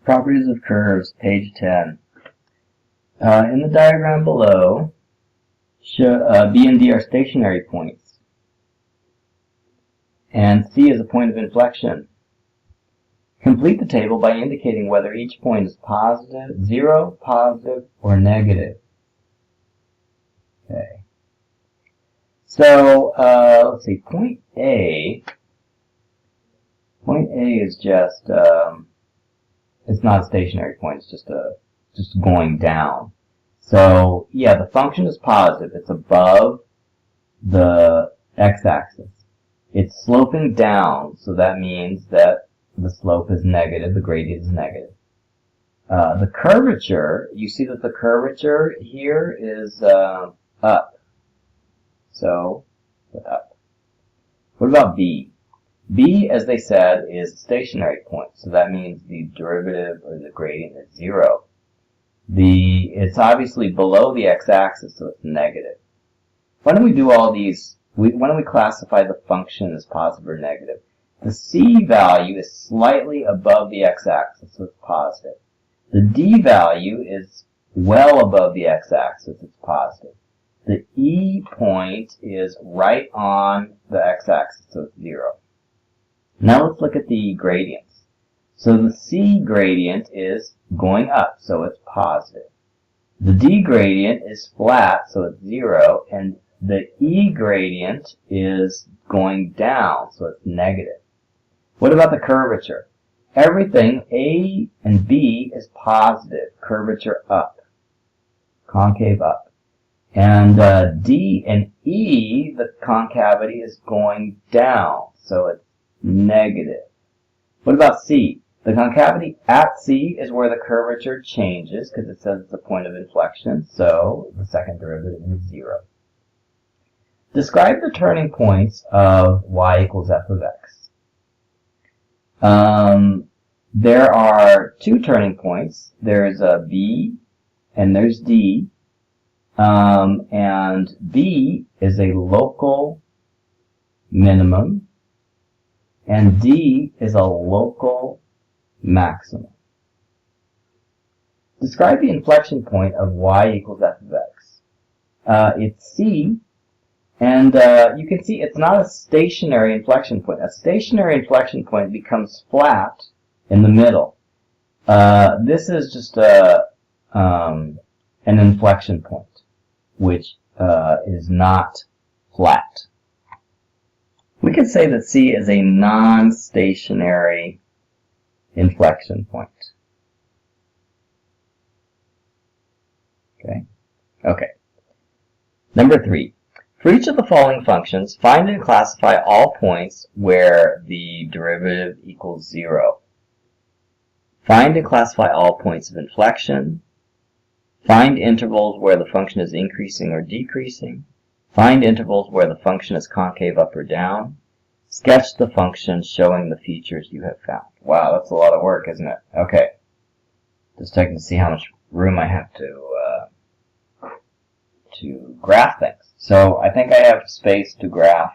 Properties of curves, page 10. In the diagram below, B and D are stationary points, and C is a point of inflection. Complete the table by indicating whether each point is positive, 0, positive, or negative. Okay. So, let's see, point A is just, it's not a stationary point, it's just going down. So, yeah, the function is positive. It's above the x-axis. It's sloping down, so that means that the slope is negative, the gradient is negative. The curvature, you see that the curvature here is up. So, up. What about B? B, as they said, is a stationary point, so that means the derivative or the gradient is 0. It's obviously below the x-axis, so it's negative. Why don't we do all these? Why don't we classify the function as positive or negative? The C value is slightly above the x-axis, so it's positive. The D value is well above the x-axis, it's positive. The E point is right on the x-axis, so it's 0. Now let's look at the gradients. So the C gradient is going up, so it's positive. The D gradient is flat, so it's 0, and the E gradient is going down, so it's negative. What about the curvature? Everything A and B is positive, curvature up, concave up. And D and E, the concavity is going down, so it's negative. What about C? The concavity at C is where the curvature changes because it says it's a point of inflection, so the second derivative is 0. Describe the turning points of y equals f of x. There are two turning points. There's a B and there's D. And B is a local minimum, and D is a local maximum. Describe the inflection point of y equals f of x. It's C, and you can see it's not a stationary inflection point. A stationary inflection point becomes flat in the middle. This is just an inflection point, which is not flat. We could say that C is a non-stationary inflection point. Okay. Number 3. For each of the following functions, find and classify all points where the derivative equals 0. Find and classify all points of inflection. Find intervals where the function is increasing or decreasing. Find intervals where the function is concave up or down. Sketch the function showing the features you have found. Wow, that's a lot of work, isn't it? Okay. Just checking to see how much room I have to graph things. So I think I have space to graph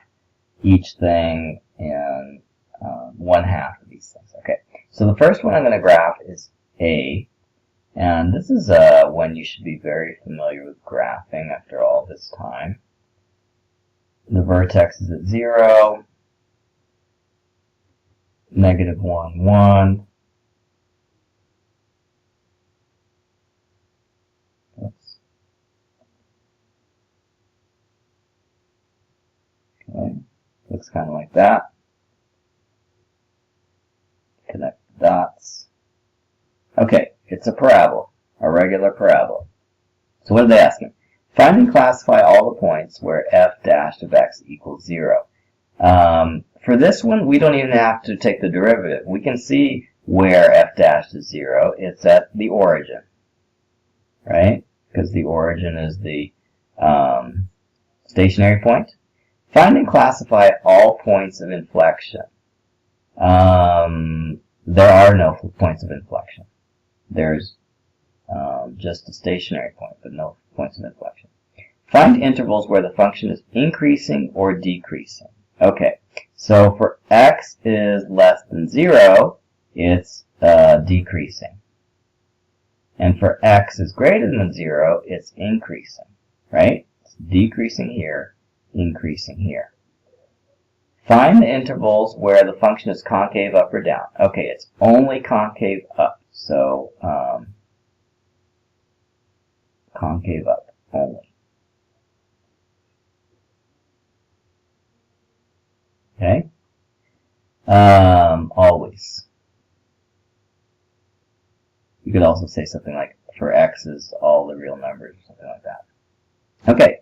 each thing in 1/2 of these things. Okay. So the first one I'm going to graph is A. And this is one you should be very familiar with graphing after all this time. The vertex is at 0, negative 1, 1. Oops. Okay, looks kind of like that. Connect the dots. Okay. It's a parabola, a regular parabola. So what are they asking? Find and classify all the points where f dash of x equals 0. For this one, we don't even have to take the derivative. We can see where f dash is 0. It's at the origin, right? Because the origin is the stationary point. Find and classify all points of inflection. There are no points of inflection. There's just a stationary point, but no points of inflection. Find intervals where the function is increasing or decreasing. Okay, so for x is less than 0, it's decreasing. And for x is greater than 0, it's increasing, right? It's decreasing here, increasing here. Find the intervals where the function is concave up or down. Okay, it's only concave up, so concave up only. Okay? Always. You could also say something like, for x is all the real numbers, or something like that. Okay,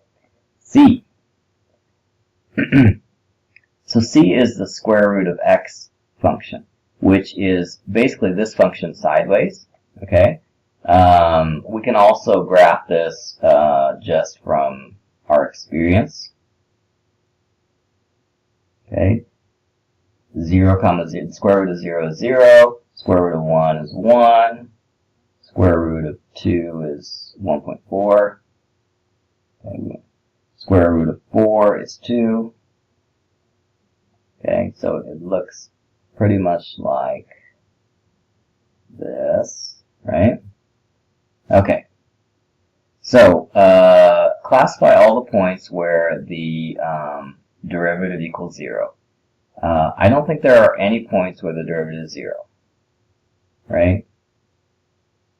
C. So C is the square root of x function, which is basically this function sideways. Okay? We can also graph this just from our experience. Okay? 0, 0, square root of 0 is 0, square root of 1 is 1, square root of 2 is 1.4, okay. Square root of 4 is 2. Okay, so it looks pretty much like this, right? Okay, so classify all the points where the derivative equals 0. I don't think there are any points where the derivative is 0, right?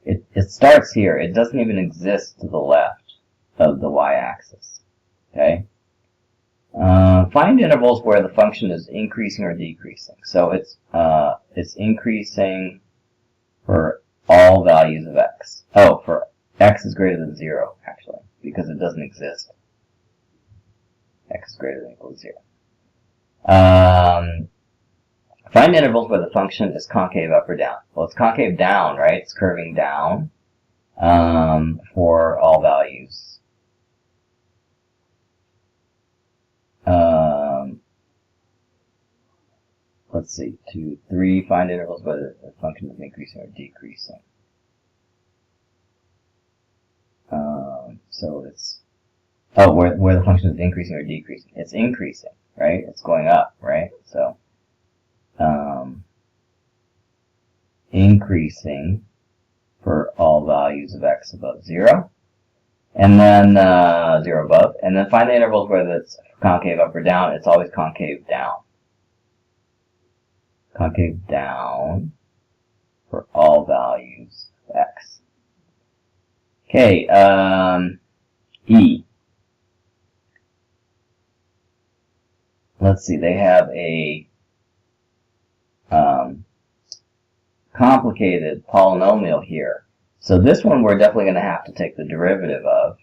It starts here. It doesn't even exist to the left of the y-axis, okay? Find intervals where the function is increasing or decreasing. So it's increasing for all values of x. Oh, for x is greater than 0, actually, because it doesn't exist. X is greater than or equal to 0. Find intervals where the function is concave up or down. Well, it's concave down, right? It's curving down for all values. Let's see, 2, 3. Find intervals where the function is increasing or decreasing. So it's where the function is increasing or decreasing. It's increasing, right? It's going up, right? So increasing for all values of x above 0, and then 0 above, and then find the intervals whether it's concave up or down. It's always concave down. Concave down for all values of x. Okay, E. Let's see, they have a complicated polynomial here. So this one we're definitely going to have to take the derivative of.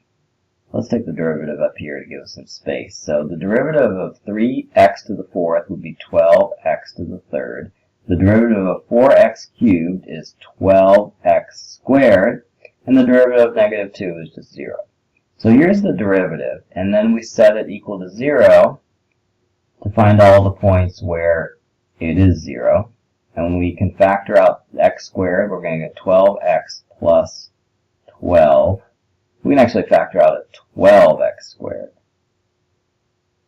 Let's take the derivative up here to give us some space. So the derivative of 3x to the 4th would be 12x to the 3rd. The derivative of 4x cubed is 12x squared. And the derivative of negative 2 is just 0. So here's the derivative. And then we set it equal to 0 to find all the points where it is 0. And we can factor out x squared. We're going to get 12x plus 12. We can actually factor out at 12x squared.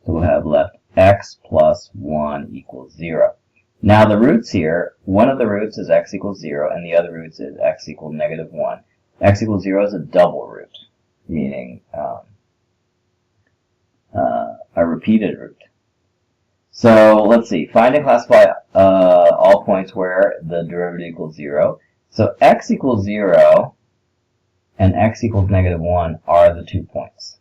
So we'll have left x plus 1 equals 0. Now the roots here, one of the roots is x equals 0, and the other roots is x equals negative 1. X equals 0 is a double root, meaning a repeated root. So let's see, find and classify all points where the derivative equals 0. So x equals 0 and x equals negative 1 are the 2 points.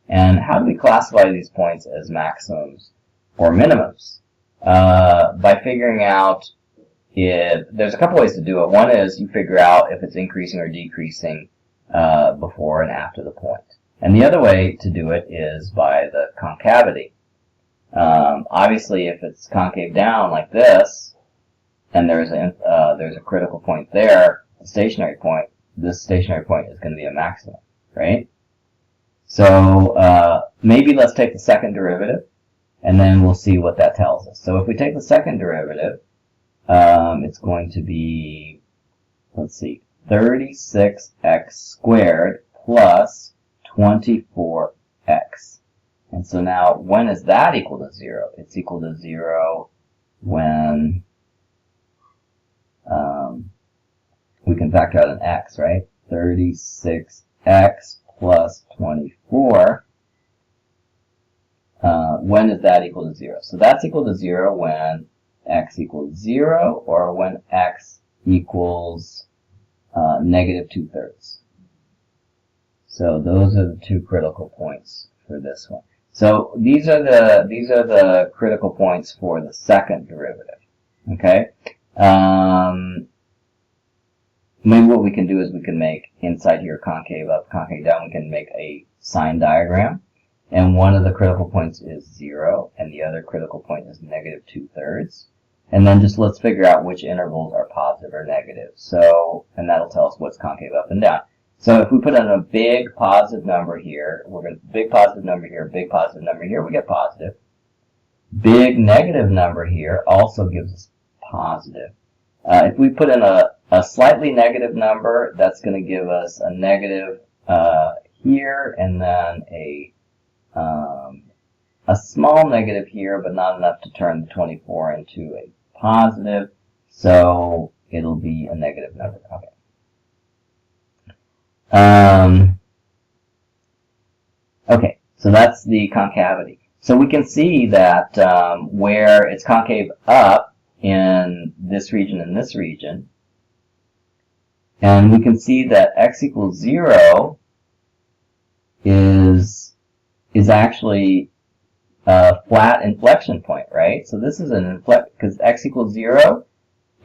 And how do we classify these points as maximums or minimums? By figuring out if there's a couple ways to do it. One is you figure out if it's increasing or decreasing before and after the point. And the other way to do it is by the concavity. Obviously, if it's concave down like this, and there's a critical point there, the stationary point, this stationary point is going to be a maximum, right? So maybe let's take the second derivative, and then we'll see what that tells us. So if we take the second derivative, it's going to be, let's see, 36x squared plus 24x. And so now, when is that equal to 0? It's equal to 0 when we can factor out an x, right? 36x plus 24. When is that equal to 0? So that's equal to 0 when x equals 0 or when x equals negative 2/3. So those are the two critical points for this one. So these are the critical points for the second derivative. Okay. Maybe what we can do is we can make inside here concave up, concave down. We can make a sign diagram. And one of the critical points is 0, and the other critical point is negative 2/3. And then just let's figure out which intervals are positive or negative. So, and that'll tell us what's concave up and down. So if we put in a big positive number here, we're going to big positive number here, big positive number here, we get positive. Big negative number here also gives us positive. If we put in a slightly negative number, that's going to give us a negative here, and then a small negative here, but not enough to turn the 24 into a positive, so it'll be a negative number. Okay. Okay, so that's the concavity. So we can see that where it's concave up in this region and this region, and we can see that x equals 0 is actually a flat inflection point, right? So this is an inflection, because x equals 0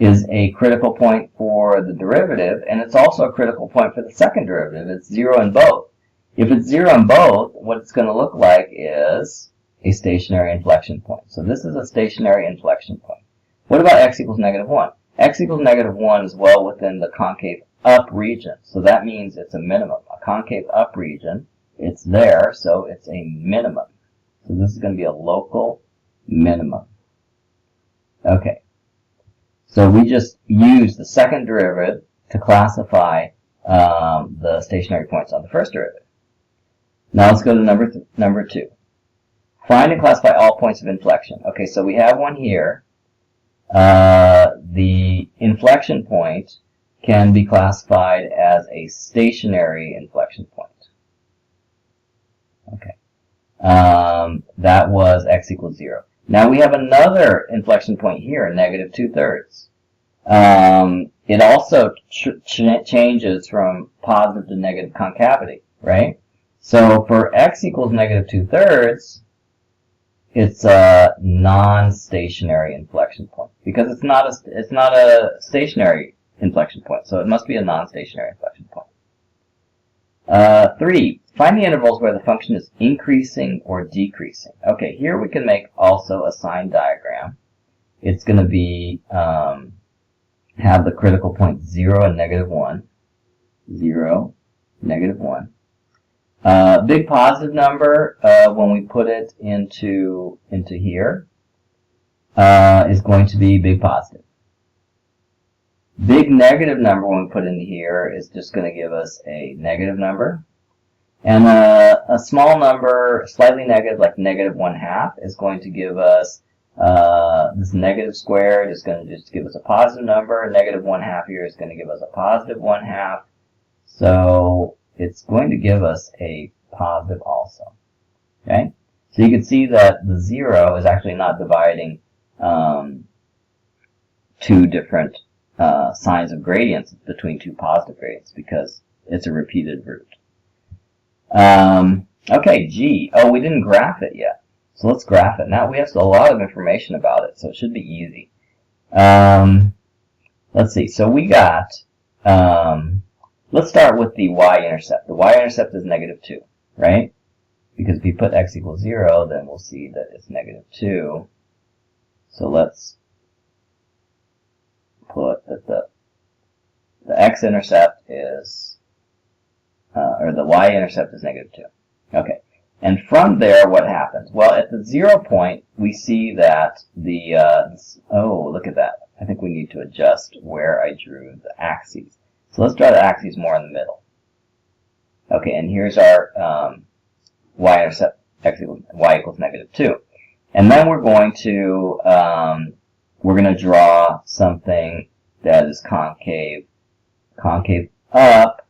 is a critical point for the derivative, and it's also a critical point for the second derivative. It's 0 in both. If it's 0 in both, what it's going to look like is a stationary inflection point. So this is a stationary inflection point. What about x equals negative 1? X equals negative 1 is well within the concave up region, so that means it's a minimum. A concave up region, it's there, so it's a minimum. So this is going to be a local minimum. Okay. So we just use the second derivative to classify the stationary points on the first derivative. Now let's go to number 2. Find and classify all points of inflection. Okay, so we have one here. The inflection point can be classified as a stationary inflection point. Okay. That was x equals 0. Now we have another inflection point here, negative 2/3. It also changes from positive to negative concavity, right? So for x equals negative 2/3, it's a non-stationary inflection point because it's not a stationary inflection point, so it must be a non-stationary inflection point. 3. Find the intervals where the function is increasing or decreasing. Okay, here we can make also a sign diagram. It's going to be have the critical point 0 and negative 1. 0, negative 1. Big positive number, when we put it into here, is going to be big positive. Big negative number when we put into here is just going to give us a negative number. And a small number, slightly negative, like negative 1/2, is going to give us, this negative squared is going to just give us a positive number. Negative 1/2 here is going to give us a positive 1/2. So it's going to give us a positive also. Okay? So you can see that the 0 is actually not dividing two different signs of gradients between two positive gradients because it's a repeated root. Okay, G. Oh, we didn't graph it yet. So let's graph it. Now we have a lot of information about it, so it should be easy. Let's see. So we got, let's start with the y-intercept. The y-intercept is negative 2, right? Because if you put x equals 0, then we'll see that it's negative 2. So let's put that the x-intercept is, or the y-intercept is negative 2. Okay. And from there, what happens? Well, at the 0 point, we see that the, oh, look at that. I think we need to adjust where I drew the axes. So let's draw the axes more in the middle. Okay, and here's our y-intercept, y equals negative 2. And then we're going to draw something that is concave up,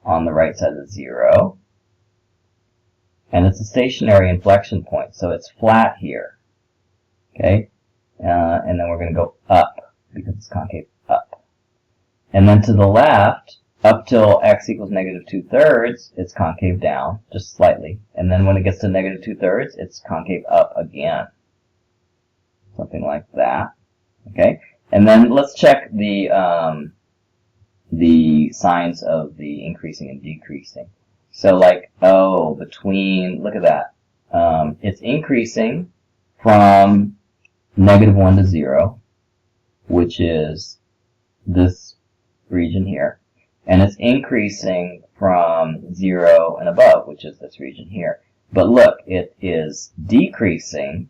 on the right side of 0. And it's a stationary inflection point, so it's flat here. Okay? And then we're going to go up, because it's concave up. And then to the left, up till x equals negative 2/3, it's concave down, just slightly. And then when it gets to negative 2/3, it's concave up again. Something like that. Okay? And then let's check the signs of the increasing and decreasing. So like, between, look at that. It's increasing from -1 to 0, which is this region here. And it's increasing from 0 and above, which is this region here. But look, it is decreasing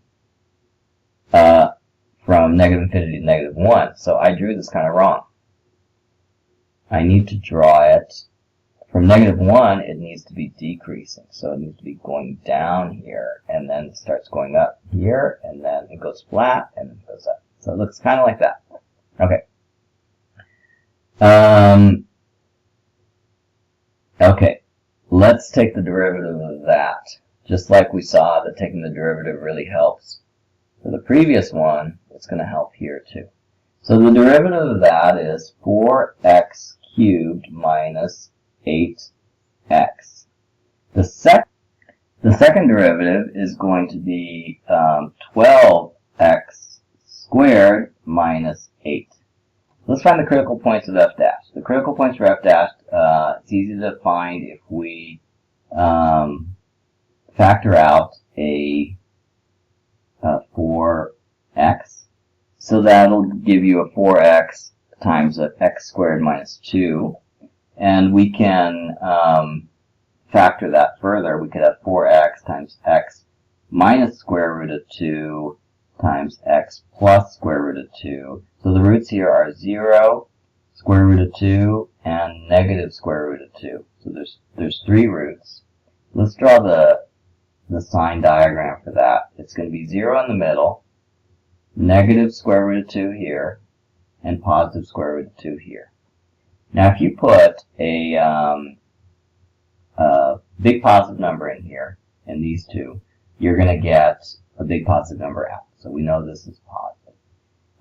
from -infinity to -1. So I drew this kind of wrong. I need to draw it from -1, it needs to be decreasing. So it needs to be going down here, and then it starts going up here, and then it goes flat, and then it goes up. So it looks kind of like that. Okay. Okay, let's take the derivative of that. Just like we saw that taking the derivative really helps for the previous one, it's going to help here too. So the derivative of that is 4x cubed minus 8x. The second derivative is going to be 12x squared minus 8. Let's find the critical points of f dash. The critical points for f dash, it's easy to find if we factor out a 4x. So that'll give you a 4x times x squared minus 2. And we can factor that further. We could have 4x times x minus square root of 2 times x plus square root of 2. So the roots here are 0, square root of 2, and negative square root of 2. So there's 3 roots. Let's draw the sign diagram for that. It's going to be 0 in the middle, negative square root of 2 here, and positive square root of 2 here. Now if you put a big positive number in here, in these two, you're going to get a big positive number out. So we know this is positive.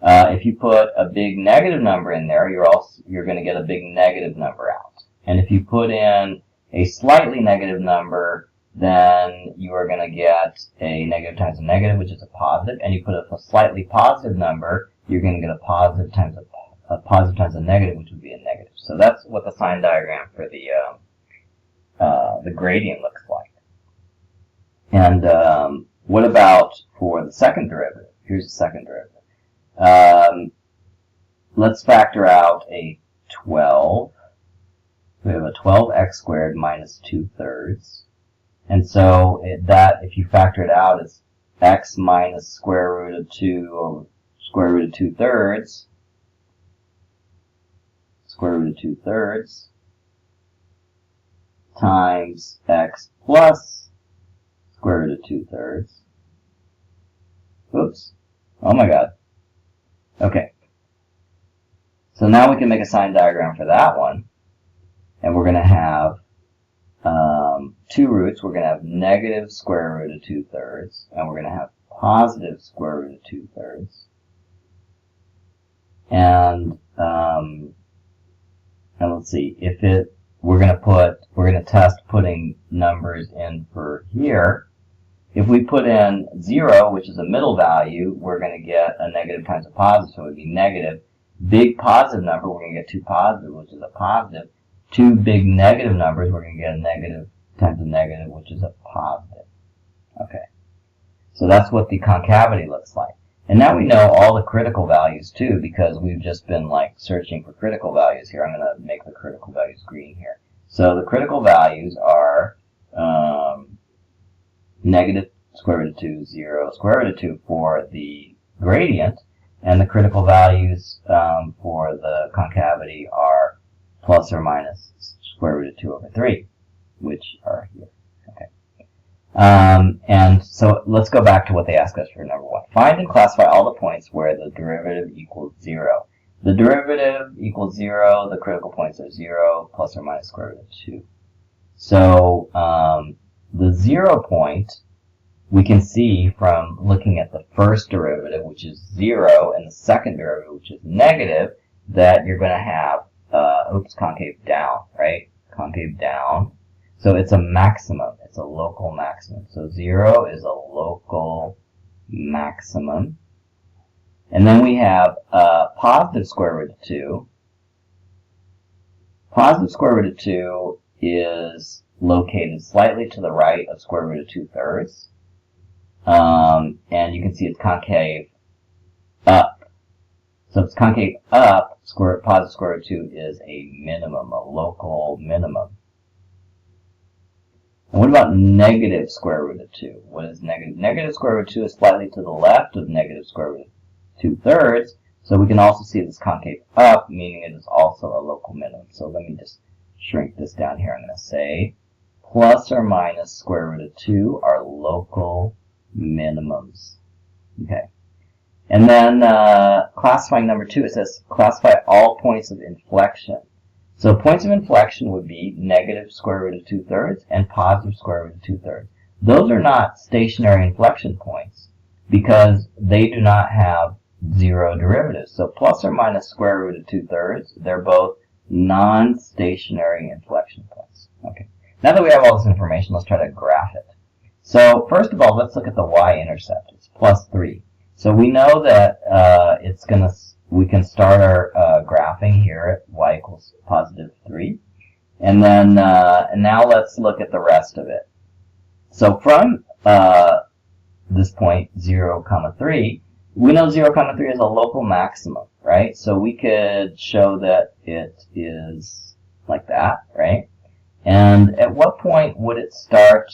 If you put a big negative number in there, you're going to get a big negative number out. And if you put in a slightly negative number, then you are going to get a negative times a negative, which is a positive. And you put a slightly positive number, you're going to get a positive times a negative, which would be a negative. So that's what the sign diagram for the gradient looks like. And what about for the second derivative? Here's the second derivative. Let's factor out a 12. We have a 12x squared minus 2/3. And so if you factor it out, it's x minus square root of 2 over square root of 2/3. Square root of 2/3 times x plus square root of 2/3. Oops. Oh my god. Okay. So now we can make a sign diagram for that one. And we're going to have 2 roots. We're going to have negative square root of 2/3. And we're going to have positive square root of 2/3. And let's see, we're going to test putting numbers in for here. If we put in 0, which is a middle value, we're going to get a negative times a positive, so it would be negative. Big positive number, we're going to get 2 positive, which is a positive. 2 big negative numbers, we're going to get a negative times a negative, which is a positive. Okay. So that's what the concavity looks like. And now we know all the critical values too, because we've just been like searching for critical values here. I'm going to make the critical values green here. So the critical values are negative square root of 2, 0, square root of 2 for the gradient, and the critical values for the concavity are plus or minus square root of 2 over 3, which are here. Okay. And so let's go back to what they asked us for number 1. Find and classify all the points where the derivative equals 0. The derivative equals 0. The critical points are 0 plus or minus square root of 2. So the 0 point, we can see from looking at the first derivative, which is 0, and the second derivative, which is negative, that you're going to have, concave down, right? Concave down. So it's a maximum. It's a local maximum. So 0 is a local maximum. And then we have positive square root of 2. Positive square root of 2 is located slightly to the right of square root of 2/3. And you can see it's concave up. So if it's concave up, positive square root of 2 is a minimum, a local minimum. And what about negative square root of 2? What is negative? Negative square root of 2 is slightly to the left of negative square root of 2/3. So we can also see this concave up, meaning it is also a local minimum. So let me just shrink this down here. I'm going to say plus or minus square root of 2 are local minimums. Okay. And then classifying number 2, it says classify all points of inflection. So points of inflection would be negative square root of 2/3 and positive square root of 2/3. Those are not stationary inflection points because they do not have 0 derivatives. So plus or minus square root of 2/3, they're both non-stationary inflection points. Okay. Now that we have all this information, let's try to graph it. So first of all, let's look at the y-intercept. It's plus 3. So we know that we can start our graphing here at y equals positive 3. And then and now let's look at the rest of it. So from this point, 0, 3, we know 0, 3 is a local maximum, right? So we could show that it is like that, right? And at what point would it start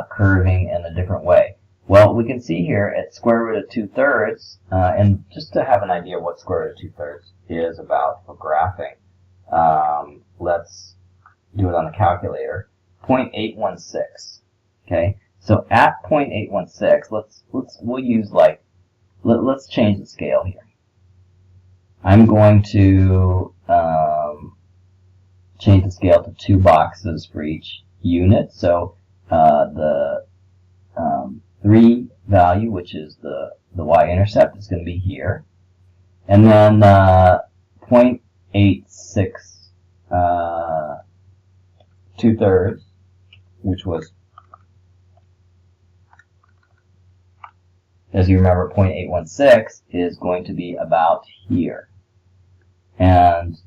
curving in a different way? Well, we can see here at square root of 2/3, and just to have an idea of what square root of 2/3 is about for graphing, let's do it on the calculator. 0.816. Okay, so at 0.816, let's change the scale here. I'm going to change the scale to 2 boxes for each unit. So the 3 value, which is the y-intercept, is going to be here. And then 0.86 2/3, which was, as you remember, 0.816 is going to be about here. And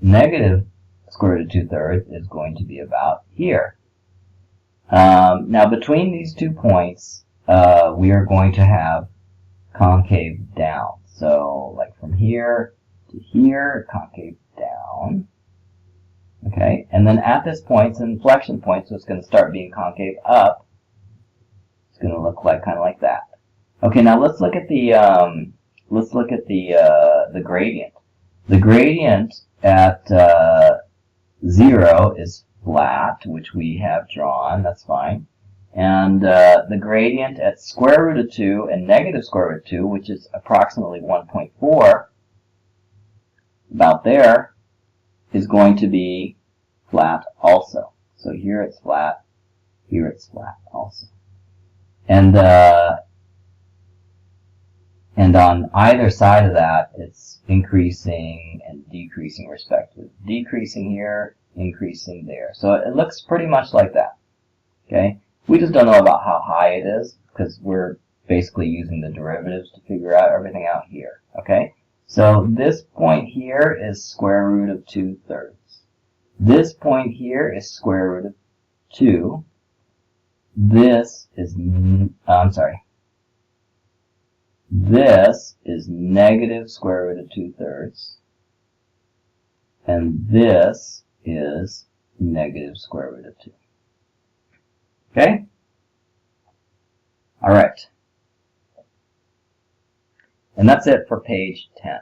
negative square root of 2/3 is going to be about here. Now between these 2 points, we are going to have concave down. So like from here to here, concave down. Okay, and then at this point, it's an inflection point, so it's going to start being concave up. It's going to look like kind of like that. Okay, now let's look at the gradient. The gradient at 0 is flat, which we have drawn. That's fine. And the gradient at square root of 2 and negative square root of 2, which is approximately 1.4, about there, is going to be flat also. So here it's flat, here it's flat also. And on either side of that, it's increasing and decreasing respectively. Decreasing here, increasing there. So it looks pretty much like that. Okay? We just don't know about how high it is because we're basically using the derivatives to figure out everything out here. Okay? So this point here is square root of 2/3. This point here is square root of 2. This is, this is negative square root of 2/3. And this is negative square root of 2. Okay? All right. And that's it for page 10.